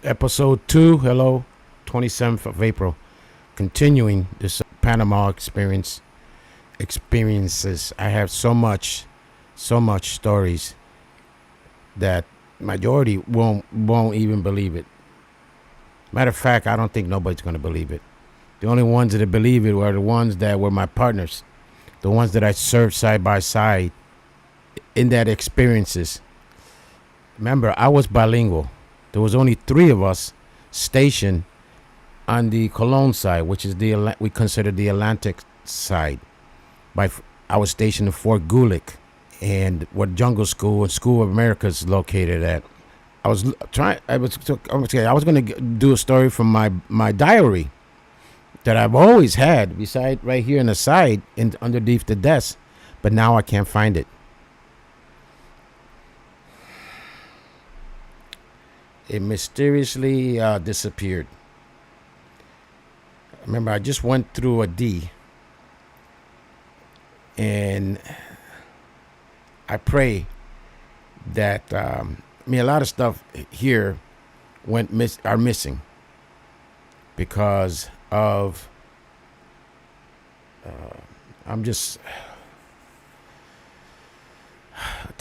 Episode 2, hello, 27th of April. Continuing this Panama experiences. I have so much stories that majority won't even believe it. Matter of fact, I don't think nobody's going to believe it. The only ones that believe it were the ones that were my partners, the ones that I served side by side in that experiences. Remember, I was bilingual. There was only 3 of us stationed on the Cologne side, which is we consider the Atlantic side. I was stationed in Fort Gulick, and where Jungle School and School of America is located at. I was going to do a story from my diary that I've always had, beside right here in the side, underneath the desk, but now I can't find it. It mysteriously disappeared. Remember, I just went through a D, and I pray that a lot of stuff here are missing because of the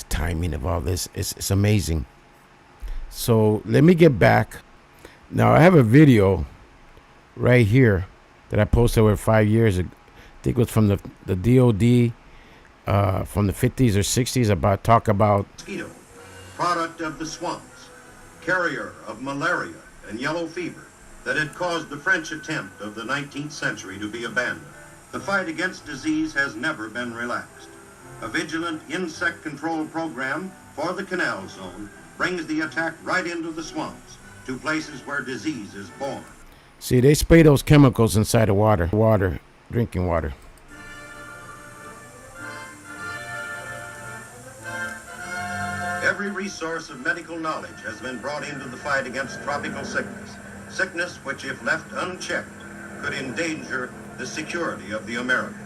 timing of all this. It's amazing. So let me get back. Now I have a video right here that I posted over 5 years ago. I think it was from the DOD from the 50s or 60s talk about mosquito, product of the swamps, carrier of malaria and yellow fever that had caused the French attempt of the 19th century to be abandoned. The fight against disease has never been relaxed. A vigilant insect control program for the canal zone brings the attack right into the swamps, to places where disease is born. See, they spray those chemicals inside the water, drinking water. Every resource of medical knowledge has been brought into the fight against tropical sickness which, if left unchecked, could endanger the security of the Americans.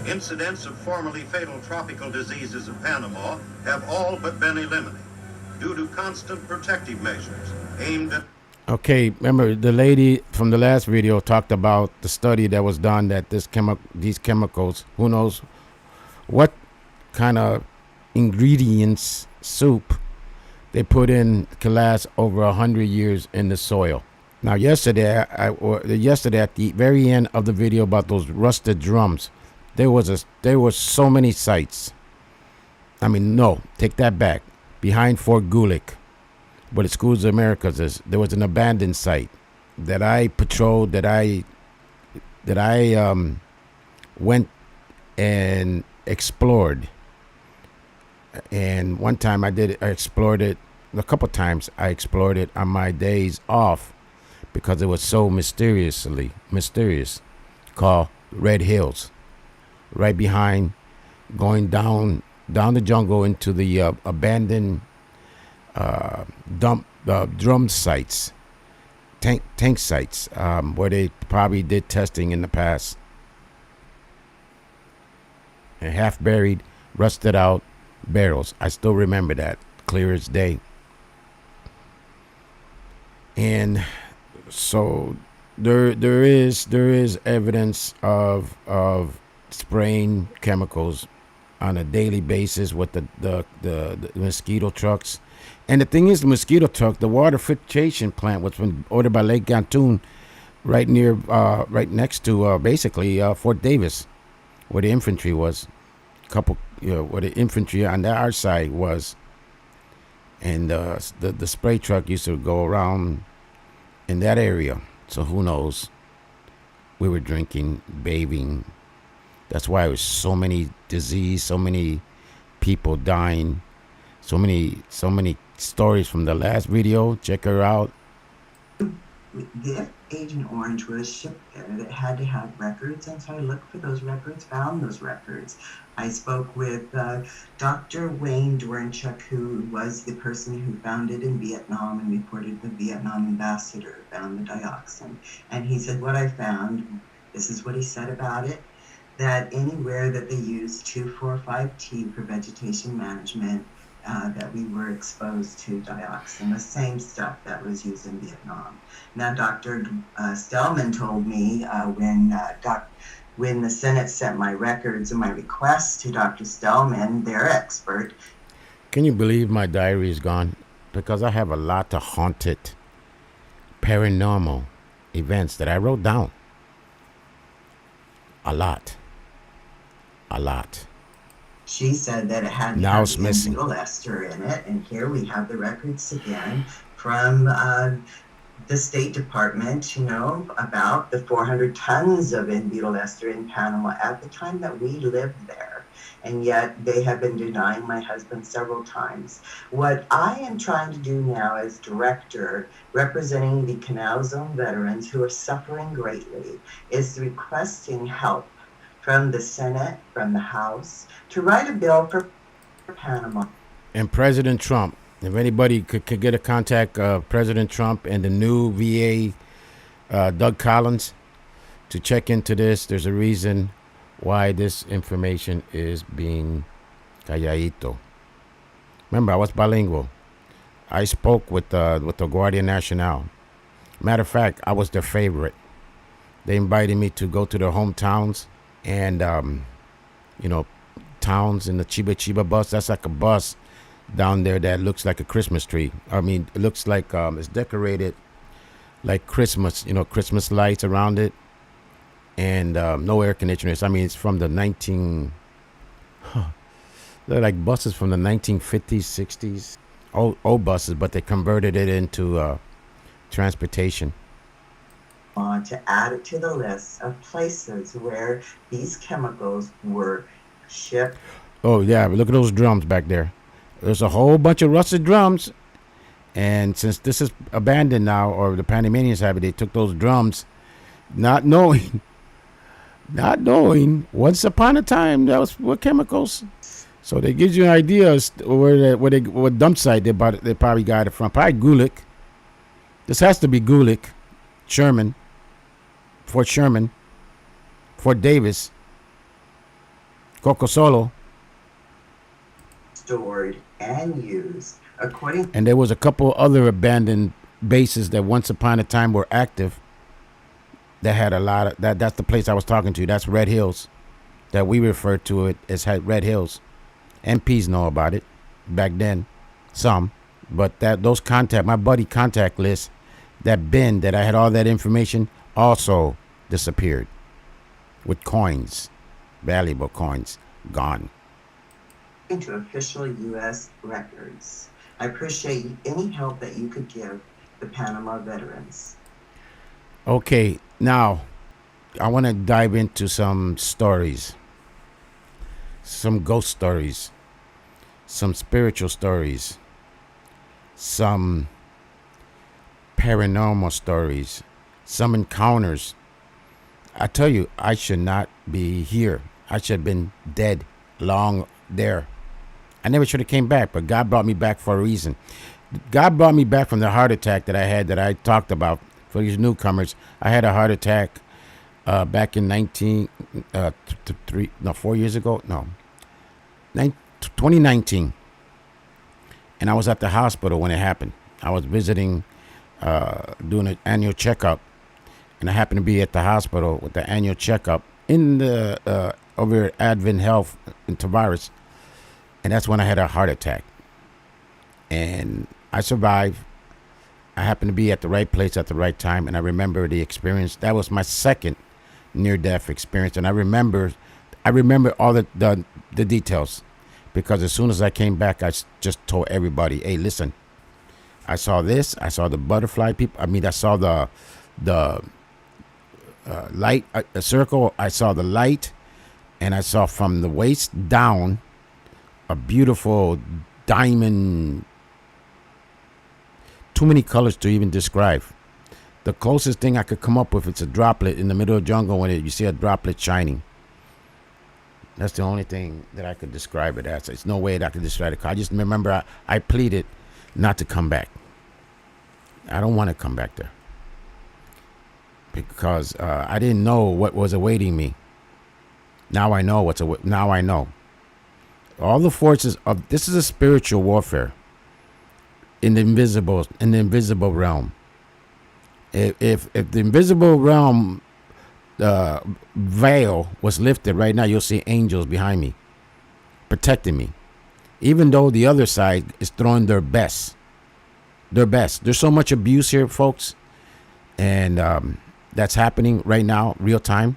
Incidents of formerly fatal tropical diseases of Panama have all but been eliminated due to constant protective measures aimed at... Okay, remember the lady from the last video talked about the study that was done that these chemicals, who knows what kind of ingredients, soup, they put in can last over 100 years in the soil. Now yesterday at the very end of the video about those rusted drums, there were so many sites. Take that back. Behind Fort Gulick, where the Schools of Americas is, there was an abandoned site that I patrolled, that I went and explored. And one time I explored it. A couple times I explored it on my days off because it was so mysterious. Called Red Hills. Right behind, going down the jungle into the abandoned drum sites, tank sites, where they probably did testing in the past. And half buried, rusted out barrels. I still remember that clear as day. And so there is evidence of spraying chemicals on a daily basis with the mosquito trucks. And the thing is, the mosquito truck, the water filtration plant, was ordered by Lake Gatun, right next to basically Fort Davis, where the infantry was. Where the infantry on our side was. And the spray truck used to go around in that area. So who knows? We were drinking, bathing. That's why it was so many disease, so many people dying, so many stories from the last video. Check her out. If Agent Orange was shipped there, that had to have records, and so I looked for those records, found those records. I spoke with Dr. Wayne Dworenchuk, who was the person who found it in Vietnam and reported the Vietnam ambassador found the dioxin. And he said, what I found, this is what he said about it. that anywhere that they use 2,4,5-T for vegetation management, that we were exposed to dioxin, the same stuff that was used in Vietnam. Now, Dr. Stellman told me when the Senate sent my records and my requests to Dr. Stellman, their expert. Can you believe my diary is gone? Because I have a lot of haunted, paranormal events that I wrote down. A lot. She said that it had Now it's missing. butyl ester in it, and here we have the records again from the State Department, about the 400 tons of butyl ester in Panama at the time that we lived there. And yet they have been denying my husband several times. What I am trying to do now as director, representing the Canal Zone veterans who are suffering greatly, is requesting help from the Senate, from the House, to write a bill for Panama. And President Trump, if anybody could get a contact of President Trump and the new VA, Doug Collins, to check into this. There's a reason why this information is being calladito. Remember, I was bilingual. I spoke with the Guardia Nacional. Matter of fact, I was their favorite. They invited me to go to their hometowns and, towns in the Chiba Chiba bus. That's like a bus down there that looks like a Christmas tree. I mean, it looks like it's decorated like Christmas, Christmas lights around it. And no air conditioners. I mean, it's from the they're like buses from the 1950s, 60s. Old buses, but they converted it into transportation. To add it to the list of places where these chemicals were shipped. Oh, yeah. Look at those drums back there. There's a whole bunch of rusted drums. And since this is abandoned now, or the Panamanians have it, they took those drums, not knowing once upon a time that was what chemicals. So they gives you an idea what dump site they probably got it from. Probably Gulick. This has to be Gulick, Sherman, Fort Davis, Cocosolo. Stored and used according. And there was a couple other abandoned bases that once upon a time were active. That had a lot of that. That's the place I was talking to. That's Red Hills, that we refer to it as Red Hills. MPs know about it back then, some, but my buddy contact list, that bin that I had all that information also disappeared with coins, valuable coins, gone. To official U.S. records. I appreciate any help that you could give the Panama veterans. Okay, now I want to dive into some stories, some ghost stories, some spiritual stories, some paranormal stories, some encounters. I tell you, I should not be here. I should have been dead long there. I never should have came back, but God brought me back for a reason. God brought me back from the heart attack that I had, that I talked about. For these newcomers, I had a heart attack back in 4 years ago. No, 2019. And I was at the hospital when it happened. I was visiting, doing an annual checkup. And I happened to be at the hospital with the annual checkup in the over at Advent Health in Tavares. And that's when I had a heart attack. And I survived. I happened to be at the right place at the right time, and I remember the experience. That was my second near-death experience, and I remember all the details, because as soon as I came back, I just told everybody, "Hey, listen, I saw this. I saw the butterfly people. I mean, I saw the light, a circle. I saw the light, and I saw from the waist down a beautiful diamond." Too many colors to even describe. The closest thing I could come up with, it's a droplet in the middle of the jungle when you see a droplet shining. That's the only thing that I could describe it as. It's no way that I could describe it. I just remember I pleaded not to come back. I don't want to come back there. Because I didn't know what was awaiting me. Now I know now I know. All the forces of this is a spiritual warfare in the invisible realm. If the invisible realm veil was lifted right now, you'll see angels behind me protecting me, even though the other side is throwing their best. There's so much abuse here, folks, and that's happening right now, real time.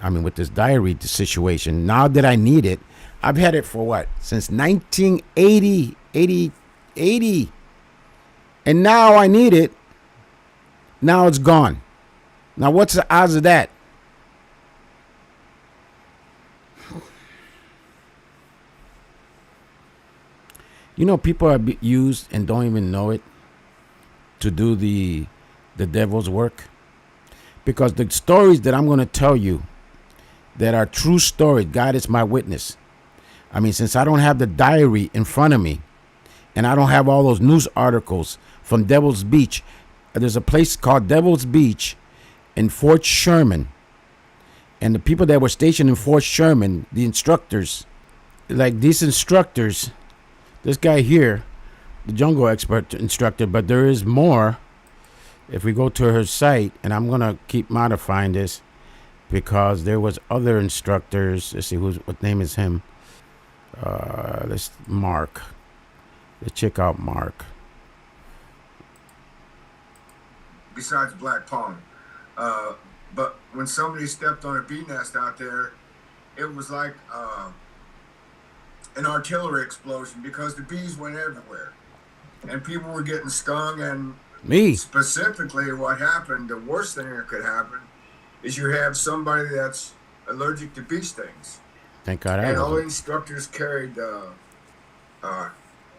I mean, with this diary situation, now that I need it, I've had it for what, since 1980, 80, and now I need it. Now it's gone. Now what's the odds of that? You know, people are used and don't even know it to do the devil's work. Because the stories that I'm going to tell you that are true stories, God is my witness. I mean, since I don't have the diary in front of me and I don't have all those news articles from Devil's Beach, there's a place called Devil's Beach in Fort Sherman. And the people that were stationed in Fort Sherman, the instructors, like these instructors, this guy here, the jungle expert instructor, but there is more. If we go to her site, and I'm going to keep modifying this because there was other instructors. Let's see, what name is him? Mark. Let's check out Mark. Besides Black Palm. But when somebody stepped on a bee nest out there, it was like an artillery explosion because the bees went everywhere. And people were getting stung. And me specifically what happened, the worst thing that could happen is you have somebody that's allergic to bee stings. Thank God. And all the instructors carried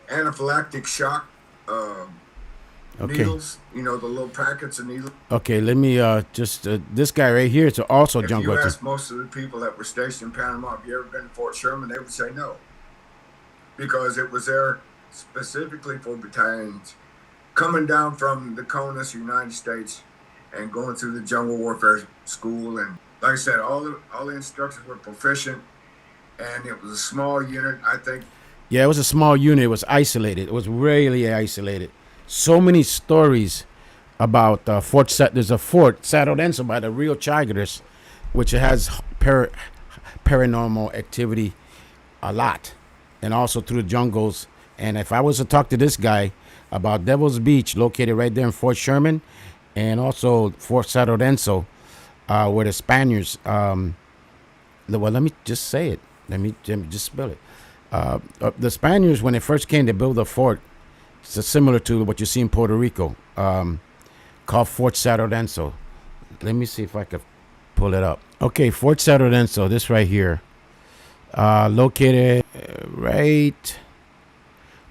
anaphylactic shock needles, you know, the little packets of needles. Okay, let me this guy right here is also jungle. If you ask most of the people that were stationed in Panama, have you ever been to Fort Sherman, they would say no. Because it was there specifically for battalions coming down from the CONUS, United States, and going through the jungle warfare school. And like I said, all the instructors were proficient, and it was a small unit, I think. Yeah, it was a small unit. It was isolated. It was really isolated. So many stories about there's a fort, San Lorenzo, by the Rio Chagres, which has paranormal activity a lot, and also through the jungles. And if I was to talk to this guy about Devil's Beach, located right there in Fort Sherman, and also Fort San Lorenzo, where the Spaniards, well, let me just say it. Let me just spell it. The Spaniards, when they first came to build a fort, it's similar to what you see in Puerto Rico, called Fort San Lorenzo. Let me see if I could pull it up. Okay, Fort San Lorenzo, this right here, located right.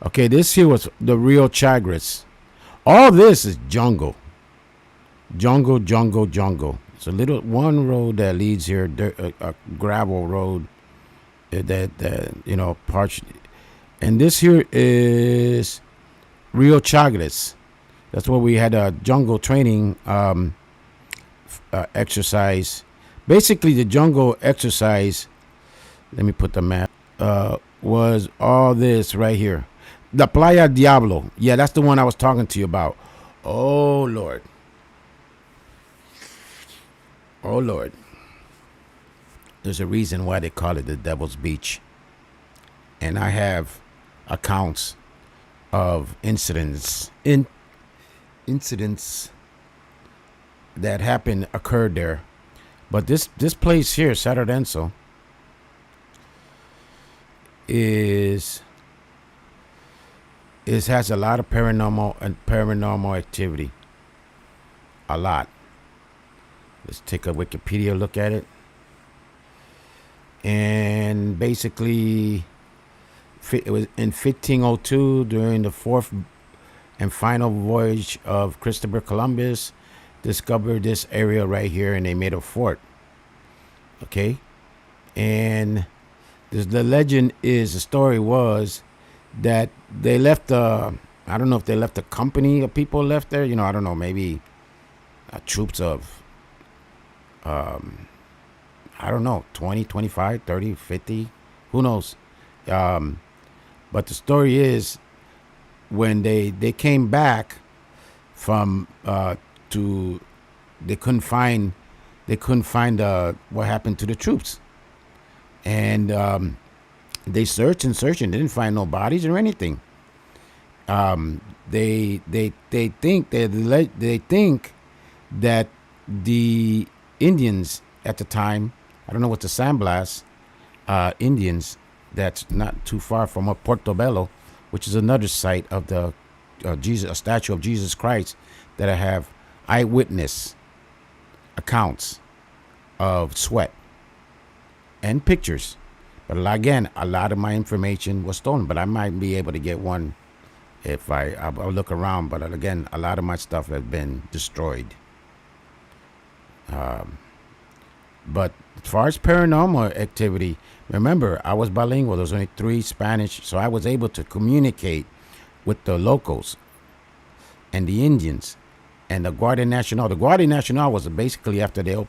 Okay, this here was the Rio Chagres. All this is jungle. Jungle. It's a little one road that leads here, a gravel road that you know, partially. And this here is Rio Chagres. That's where we had a jungle training exercise. Basically, the jungle exercise, let me put the map, was all this right here. The Playa Diablo. Yeah, that's the one I was talking to you about. Oh, Lord. Oh, Lord. There's a reason why they call it the Devil's Beach. And I have accounts of incidents that occurred there. But this place here, San Lorenzo, has a lot of paranormal activity. A lot. Let's take a Wikipedia look at it. And basically, it was in 1502, during the fourth and final voyage of Christopher Columbus, discovered this area right here, and they made a fort. Okay? And the story was that they left I don't know if they left a company of people left there, you know, I don't know, maybe troops of I I don't know, 20, 25, 30, 50, who knows. But the story is, when they came back from to they couldn't find what happened to the troops, and they searched and searched and didn't find no bodies or anything. They think that the Indians at the time, I don't know what the Sandblast Indians, that's not too far from Portobelo, which is another site of the a statue of Jesus Christ, that I have eyewitness accounts of sweat and pictures. But again, a lot of my information was stolen, but I might be able to get one if I'll look around. But again, a lot of my stuff has been destroyed. But as far as paranormal activity, remember, I was bilingual. There was only 3 Spanish, so I was able to communicate with the locals and the Indians and the Guardia Nacional. The Guardia Nacional was basically after they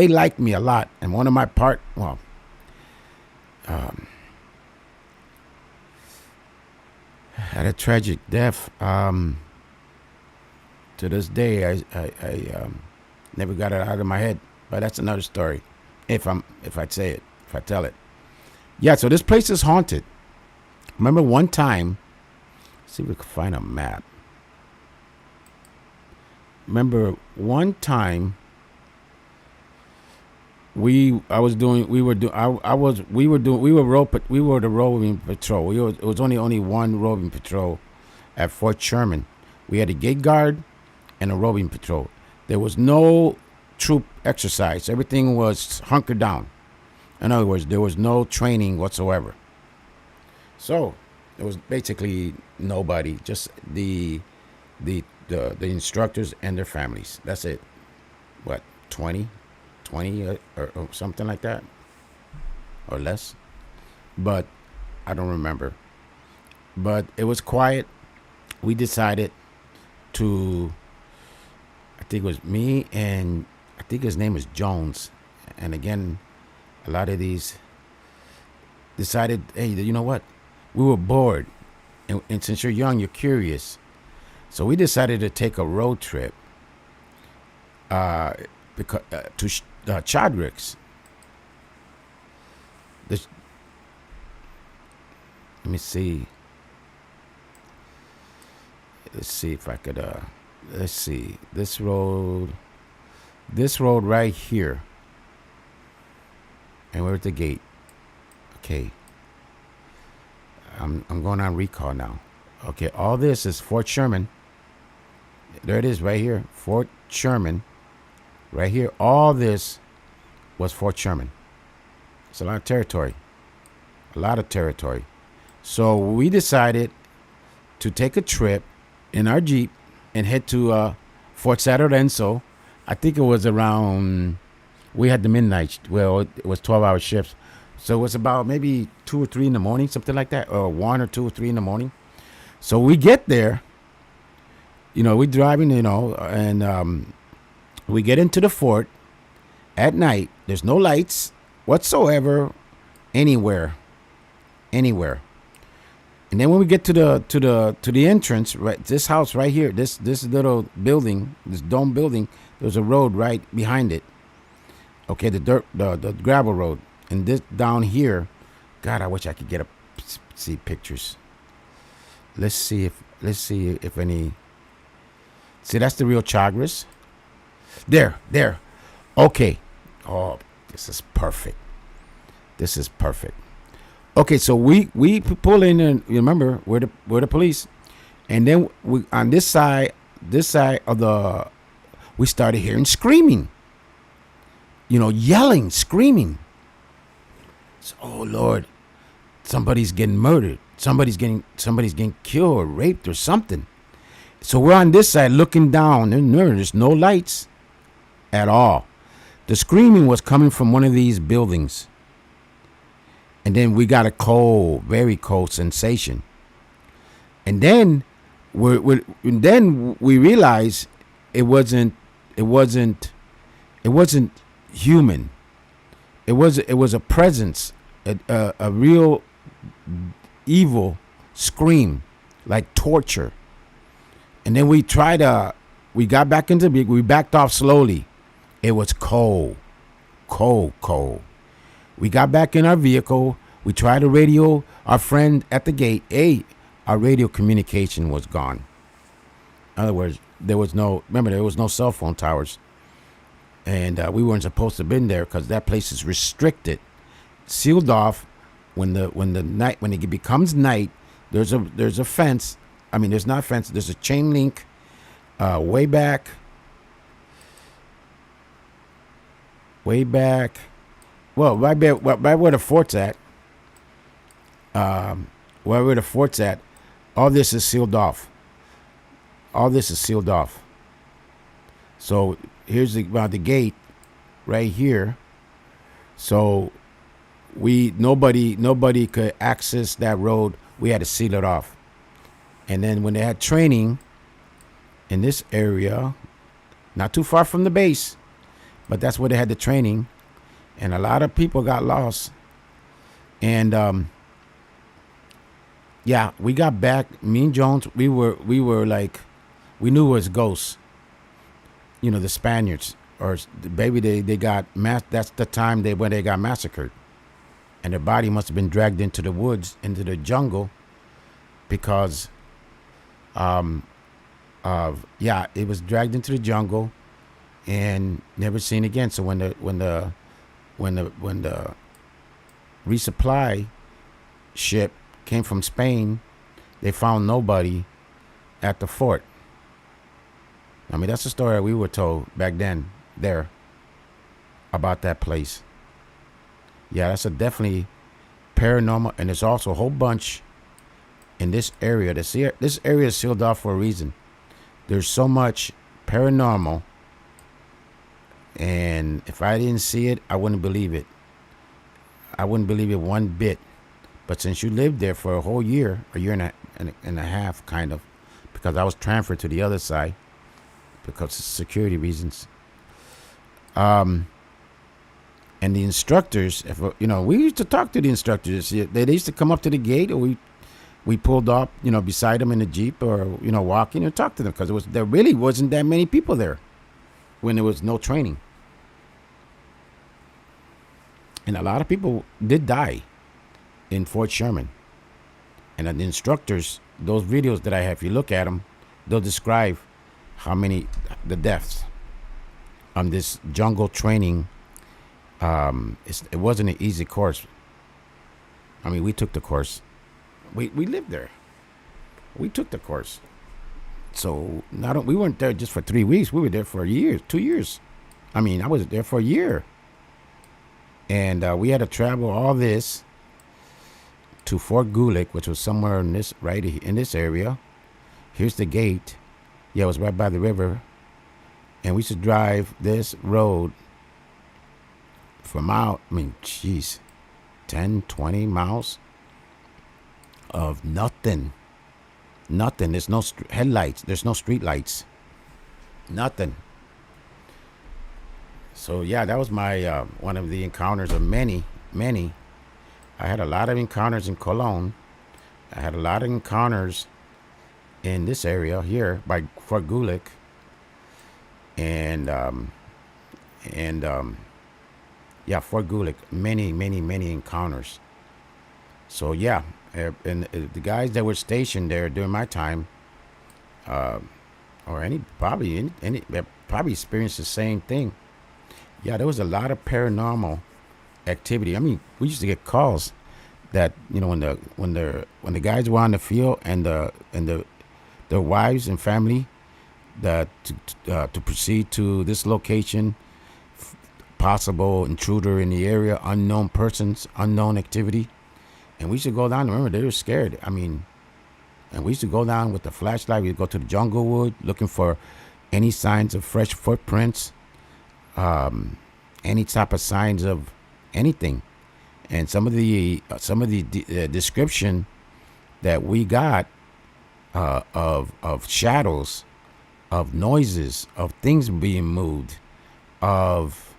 liked me a lot. And one of my had a tragic death. To this day, I never got it out of my head. But that's another story. If I tell it. Yeah, so this place is haunted. Remember one time, let's see if we can find a map. Remember one time we were the roving patrol. It was only one roving patrol at Fort Sherman. We had a gate guard and a roving patrol. There was no troop exercise. Everything was hunkered down. In other words, there was no training whatsoever. So it was basically nobody, just the instructors and their families. That's it. What, 20 or something like that, or less. But I don't remember. But it was quiet. We decided to, I think it was me and I think his name is Jones. And again, a lot of these decided, hey, you know what? We were bored. And since you're young, you're curious. So we decided to take a road trip to Chagres. Let me see. Let's see if I could, let's see. This road right here. And we're at the gate. Okay. I'm going on recall now. Okay, all this is Fort Sherman. There it is right here. Fort Sherman. Right here. All this was Fort Sherman. It's a lot of territory. A lot of territory. So we decided to take a trip in our Jeep and head to Fort San Lorenzo. I think it was around, we had the midnight. Well, it was 12-hour shifts. So it was about maybe 2 or 3 in the morning, something like that, or 1 or 2 or 3 in the morning. So we get there, we're driving, and we get into the fort at night. There's no lights whatsoever anywhere. And then when we get to the entrance, right, this house right here, this little building, this dome building, there's a road right behind it. Okay, the gravel road. And this down here, God, I wish I could see pictures. Let's see if any. See, that's the real Chagres. There. Okay. Oh, this is perfect. Okay, so we pull in, and remember we're the police, and then we on this side of we started hearing screaming. Yelling, screaming. So, oh Lord, somebody's getting murdered. Somebody's getting killed or raped or something. So we're on this side looking down, and there's no lights at all. The screaming was coming from one of these buildings. And then we got a cold, very cold sensation. And then we realized it wasn't It wasn't human. It was a presence, a real evil scream, like torture. And then we got back into the, we backed off slowly. It was cold. We got back in our vehicle. We tried to radio our friend at the gate. Hey, our radio communication was gone. In other words, there was no cell phone towers. And we weren't supposed to have been there because that place is restricted, sealed off. When it becomes night, there's a fence. I mean, there's not a fence. There's a chain link way back. Well, right where the fort's at. Where the fort's at, all this is sealed off. So here's the gate right here. So nobody could access that road. We had to seal it off. And then when they had training in this area, not too far from the base, but that's where they had the training, and a lot of people got lost. And yeah, we got back. Me and Jones, we were like, we knew it was ghosts. You know, the Spaniards, or maybe they got that's the time when they got massacred, and their body must have been dragged into the woods, into the jungle, because it was dragged into the jungle and never seen again. So when the resupply ship came from Spain, they found nobody at the fort. I mean, that's the story we were told back then there about that place. Yeah, that's a definitely paranormal, and there's also a whole bunch in this area. This area is sealed off for a reason. There's so much paranormal, and if I didn't see it, I wouldn't believe it. I wouldn't believe it one bit. But since you lived there for a whole year, a year and a half, kind of, because I was transferred to the other side because of security reasons. And the instructors, we used to talk to the instructors. They used to come up to the gate, or we pulled up, beside them in the Jeep, or, walking and talk to them, because there really wasn't that many people there when there was no training. And a lot of people did die in Fort Sherman. And the instructors, those videos that I have, if you look at them, they'll describe the deaths on this jungle training. It wasn't an easy course. I mean, we took the course. We lived there. We took the course. So we weren't there just for 3 weeks. We were there for 2 years. I mean, I was there for a year. And we had to travel all this to Fort Gulick, which was somewhere in this area. Here's the gate. Yeah, it was right by the river. And we used to drive this road for a mile. I mean, 10, 20 miles of nothing. There's no headlights. There's no street lights. Nothing. So yeah, that was my one of the encounters of many. I had a lot of encounters in Cologne. I had a lot of encounters in this area here by Fort Gulick. And Fort Gulick, many encounters. So yeah, and the guys that were stationed there during my time, or probably experienced the same thing. Yeah, there was a lot of paranormal activity. I mean, we used to get calls that when the guys were on the field and their wives and family that to proceed to this location, possible intruder in the area, unknown persons, unknown activity, and we used to go down. Remember, they were scared. I mean, and we used to go down with the flashlight. We'd go to the jungle wood looking for any signs of fresh footprints, any type of signs of anything. And some of the description that we got of shadows, of noises, of things being moved, of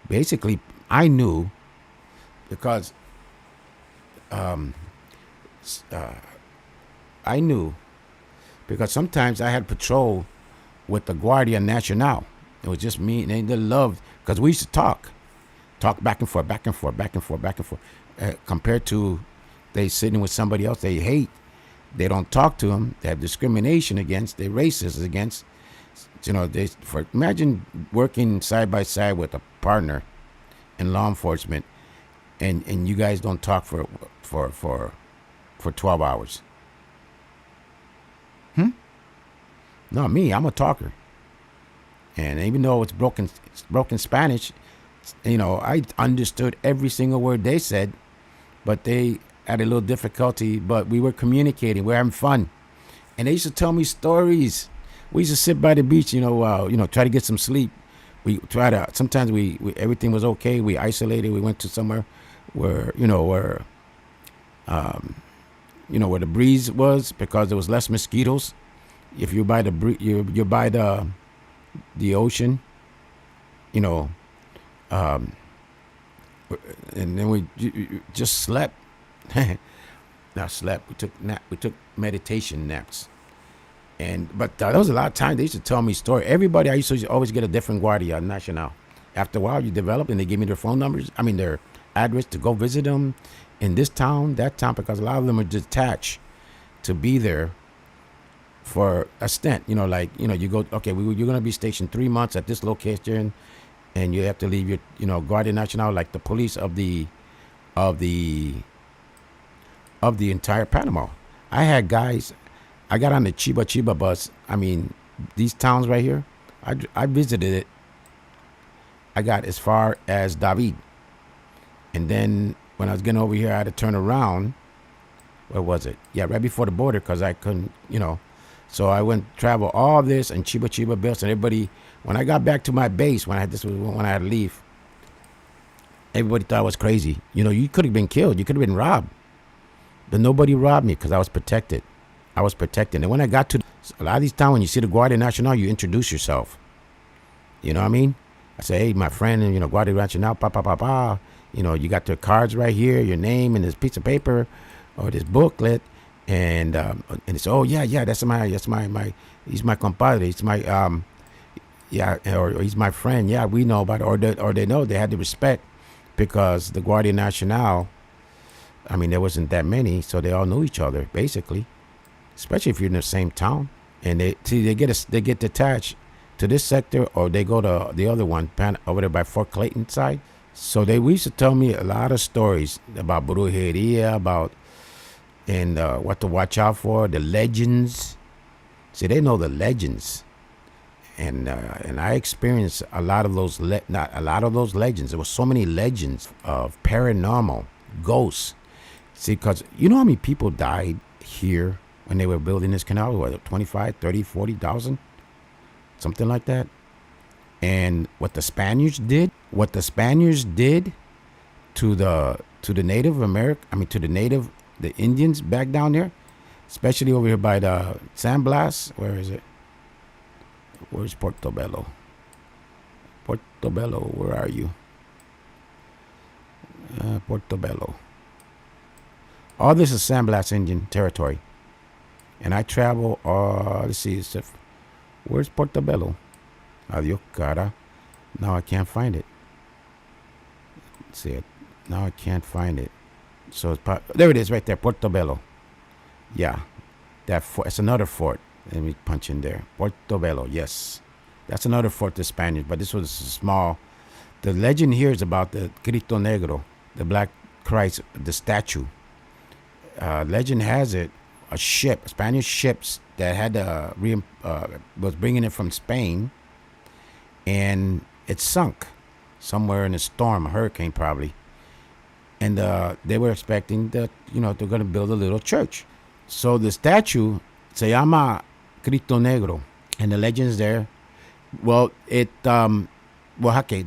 basically, I knew because I knew because sometimes I had patrol with the Guardia Nacional. It was just me, and they loved because we used to talk back and forth, back and forth, back and forth, back and forth. Compared to they sitting with somebody else they hate, they don't talk to them. They have discrimination against. They're racist against. Imagine working side by side with a partner in law enforcement, and you guys don't talk for 12 hours. Not me. I'm a talker. And even though it's broken Spanish, I understood every single word they said, but they had a little difficulty. But we were communicating. We were having fun, and they used to tell me stories. We used to sit by the beach, try to get some sleep. We try to. Sometimes we everything was okay. We isolated. We went to somewhere where where the breeze was, because there was less mosquitoes. If you're by you're by the ocean, and then we just slept. Not slept. We took meditation naps. But there was a lot of time they used to tell me stories. Everybody, I used to always get a different Guardia Nacional. After a while, you develop, and they give me their phone numbers. Their address to go visit them in this town, that town, because a lot of them are detached to be there for a stint. You go, okay, you're going to be stationed 3 months at this location, and you have to leave your, Guardia Nacional, like the police of the entire Panama. I had guys. I got on the Chiba bus. These towns right here, I visited it. I got as far as David. And then when I was getting over here, I had to turn around. Where was it? Yeah, right before the border, because I couldn't, So I went travel all this and Chiba bills. And everybody, when I got back to my base, when I had to leave, everybody thought I was crazy. You could have been killed. You could have been robbed. But nobody robbed me because I was protected. And when I got to a lot of these towns, when you see the Guardia Nacional, you introduce yourself. You know what I mean? I say, hey, my friend, and Guardia Nacional, you got their cards right here, your name, and this piece of paper or this booklet, and it's, oh yeah, that's my he's my compadre, he's my or he's my friend. Yeah, we know about it, or they know. They had the respect because the Guardia Nacional, there wasn't that many, so they all knew each other basically. Especially if you're in the same town, and they get detached to this sector, or they go to the other one over there by Fort Clayton side. So we used to tell me a lot of stories about brujeria, and what to watch out for, the legends. See, they know the legends, and I experienced a lot of those. Not a lot of those legends. There were so many legends of paranormal, ghosts. See, because you know how many people died here when they were building this canal? What, 25, 30, 40,000? Something like that. And what the Spaniards did to the Native American, the Indians back down there, especially over here by the San Blas. Where is it? Where's Portobelo? Portobelo, where are you? Portobelo. All this is San Blas Indian territory. And I travel, let's see, where's Portobelo? Adios, cara. Now I can't find it. Let's see it. Now I can't find it. So there it is right there, Portobelo. Yeah, it's another fort. Let me punch in there. Portobelo, yes. That's another fort to Spaniards, but this was small. The legend here is about the Cristo Negro, the Black Christ, the statue. Legend has it, Spanish ships that had was bringing it from Spain, and it sunk somewhere in a storm, a hurricane probably. And they were expecting that, they're going to build a little church. So the statue se llama Cristo Negro, and the legend's there. Well, the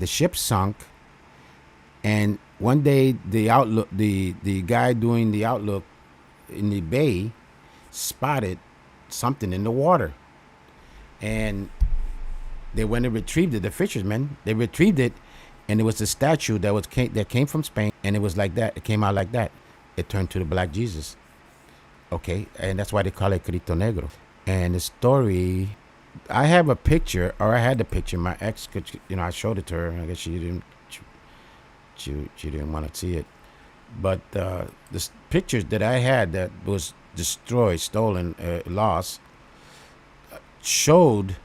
ship sunk, and one day the guy doing the outlook in the bay spotted something in the water, and they went and retrieved it. The fishermen, they retrieved it, and it was a statue that came from Spain, and it was like that. It came out like that. It turned to the Black Jesus. Okay, and that's why they call it Cristo Negro. And the story, I have a picture, or I had the picture. My ex, I showed it to her. I guess she didn't want to see it. But the pictures that I had that was destroyed, stolen, lost, showed,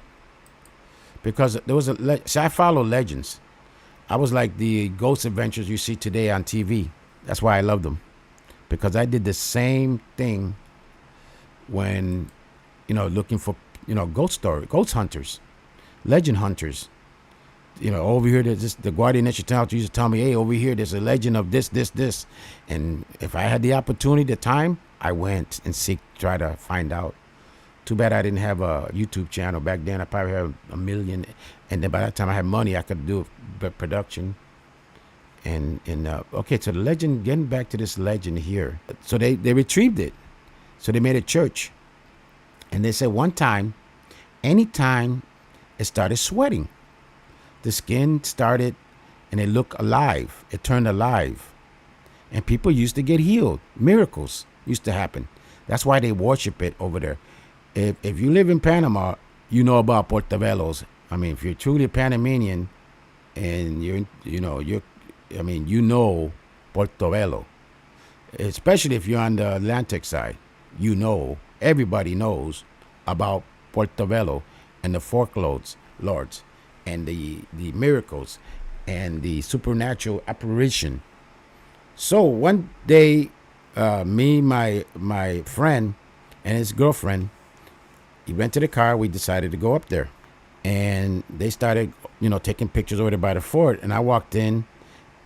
because there was see, I follow legends. I was like the ghost adventures you see today on TV. That's why I love them, because I did the same thing when, looking for, ghost hunters, legend hunters. Over here, there's the Guardian National used to tell me, hey, over here, there's a legend of this. And if I had the opportunity, the time, I went and try to find out. Too bad I didn't have a YouTube channel back then. I probably had 1 million. And then by that time I had money, I could do production. And okay, so the legend, getting back to this legend here. So they retrieved it. So they made a church. And they said one time, anytime it started sweating, the skin started, and it looked alive. It turned alive. And people used to get healed. Miracles used to happen. That's why they worship it over there. If you live in Panama, you know about Portobelos. I mean, if you're truly Panamanian, and you know Portobelo. Especially if you're on the Atlantic side, everybody knows about Portobelo and the folklords, lords, and the miracles and the supernatural apparition. So one day, me, my friend, and his girlfriend, he rented a car. We decided to go up there, and they started, taking pictures over there by the fort. And I walked into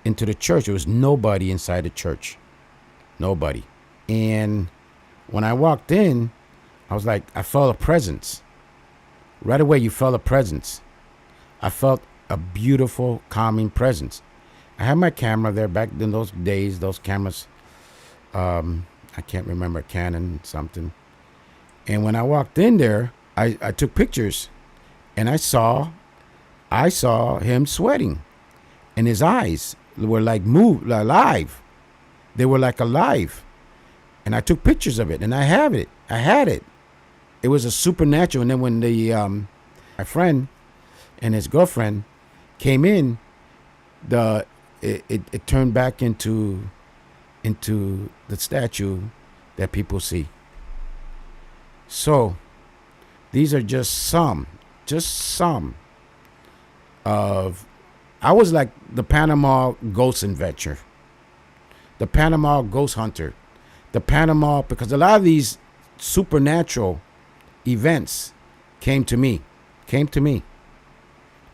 the church. There was nobody inside the church, nobody. And when I walked in, I was like, I felt a presence. Right away, you felt a presence. I felt a beautiful, calming presence. I had my camera there back in those days. Those cameras, I can't remember, Canon something. And when I walked in there, I took pictures, and I saw him sweating, and his eyes were like alive. They were like alive, and I took pictures of it, and I have it. I had it. It was a supernatural. And then when my friend and his girlfriend came in, it turned back into the statue that people see. So these are just some of, I was like the Panama ghost adventure, the Panama ghost hunter, the Panama, because a lot of these supernatural events came to me.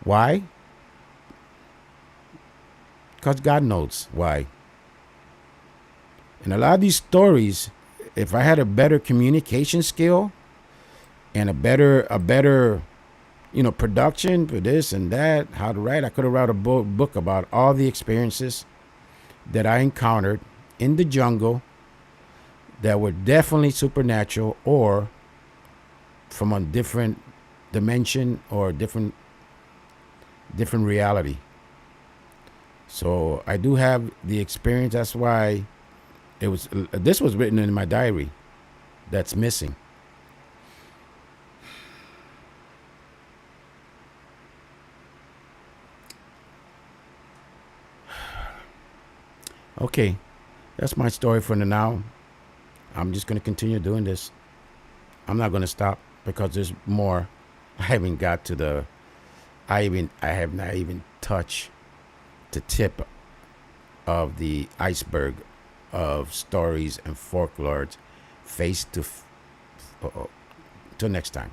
Why? Because God knows why. And a lot of these stories, if I had a better communication skill and a better production for this and that, how to write, I could have wrote a book about all the experiences that I encountered in the jungle that were definitely supernatural or from a different dimension or different reality. So I do have the experience. That's why this was written in my diary that's missing. Okay, that's my story for now. I'm just going to continue doing this. I'm not going to stop because there's more. I haven't got to I have not even touched the tip of the iceberg of stories and folklore. Till next time.